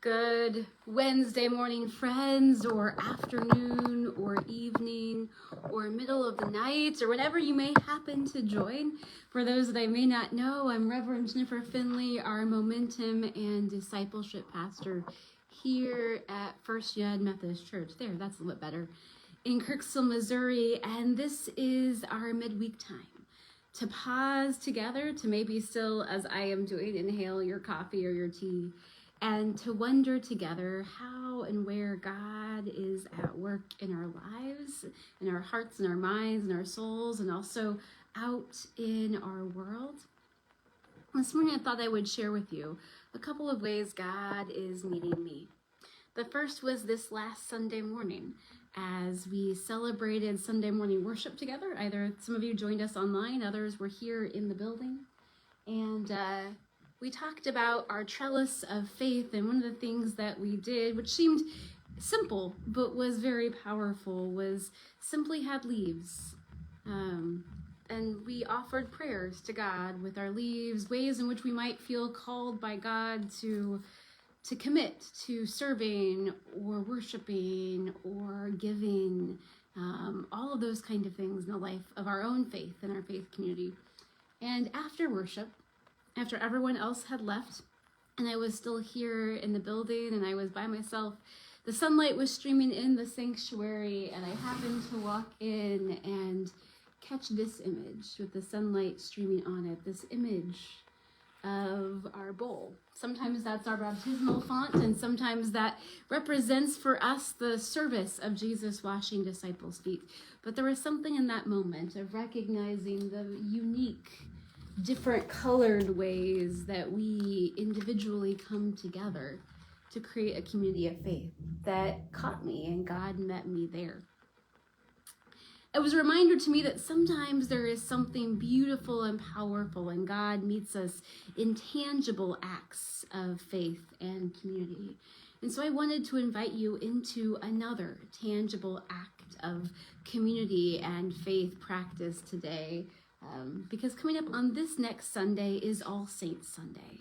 Good Wednesday morning, friends, or afternoon, or evening, or middle of the night, or whatever you may happen to join. For those that I may not know, I'm Reverend Jennifer Finley, our Momentum and Discipleship Pastor here at First United Methodist Church. There, that's a little bit better. In Kirksville, Missouri, and this is our midweek time to pause together, to maybe still, as I am doing, inhale your coffee or your tea, and to wonder together how and where God is at work in our lives, in our hearts and our minds and our souls, and also out in our world. This morning I thought I would share with you a couple of ways God is meeting me. The first was this last Sunday morning as we celebrated Sunday morning worship together. Either some of you joined us online, others were here in the building. And we talked about our trellis of faith, and one of the things that we did, which seemed simple but was very powerful, was simply had leaves. And we offered prayers to God with our leaves, ways in which we might feel called by God to commit to serving or worshiping or giving, all of those kind of things in the life of our own faith and our faith community. And after worship, after everyone else had left and I was still here in the building and I was by myself, the sunlight was streaming in the sanctuary, and I happened to walk in and catch this image with the sunlight streaming on it, this image of our bowl. Sometimes that's our baptismal font, and sometimes that represents for us the service of Jesus washing disciples' feet. But there was something in that moment of recognizing the unique, different colored ways that we individually come together to create a community of faith that caught me, and God met me there. It was a reminder to me that sometimes there is something beautiful and powerful, and God meets us in tangible acts of faith and community. And so I wanted to invite you into another tangible act of community and faith practice today. Because coming up on this next Sunday is All Saints Sunday,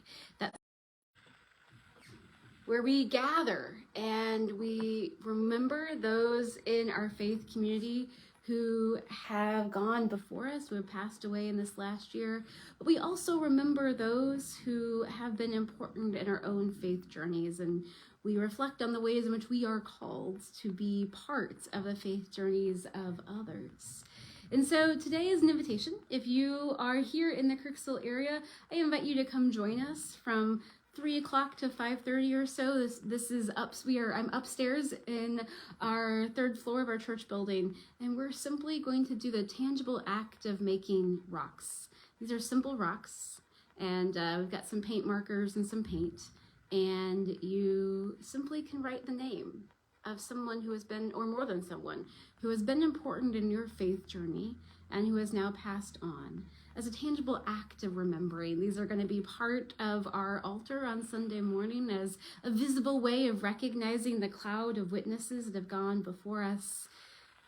where we gather and we remember those in our faith community who have gone before us, who have passed away in this last year. But we also remember those who have been important in our own faith journeys, and we reflect on the ways in which we are called to be parts of the faith journeys of others. And so today is an invitation. If you are here in the Kirksville area, I invite you to come join us from 3 o'clock to 5:30 or so. This is I'm upstairs in our third floor of our church building, and we're simply going to do the tangible act of making rocks. These are simple rocks, and we've got some paint markers and some paint, and you simply can write the name of someone who has been, or more than someone, who has been important in your faith journey and who has now passed on, as a tangible act of remembering. These are going to be part of our altar on Sunday morning as a visible way of recognizing the cloud of witnesses that have gone before us.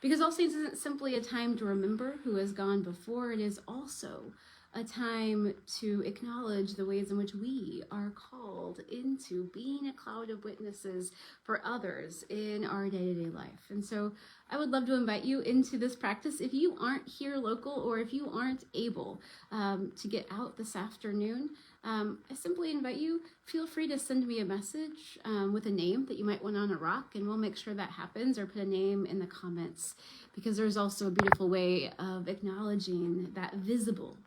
Because All Saints isn't simply a time to remember who has gone before, it is also a time to acknowledge the ways in which we are called into being a cloud of witnesses for others in our day-to-day life. And so I would love to invite you into this practice. If you aren't here local, or if you aren't able to get out this afternoon, I simply invite you, feel free to send me a message with a name that you might want on a rock, and we'll make sure that happens, or put a name in the comments, because there's also a beautiful way of acknowledging that visible,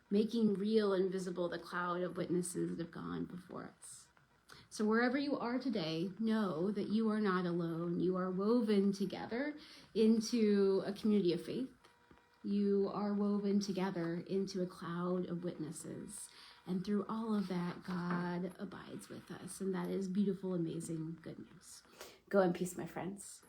making real and visible the cloud of witnesses that have gone before us. So wherever you are today, know that you are not alone. You are woven together into a community of faith. You are woven together into a cloud of witnesses. And through all of that, God abides with us. And that is beautiful, amazing, good news. Go in peace, my friends.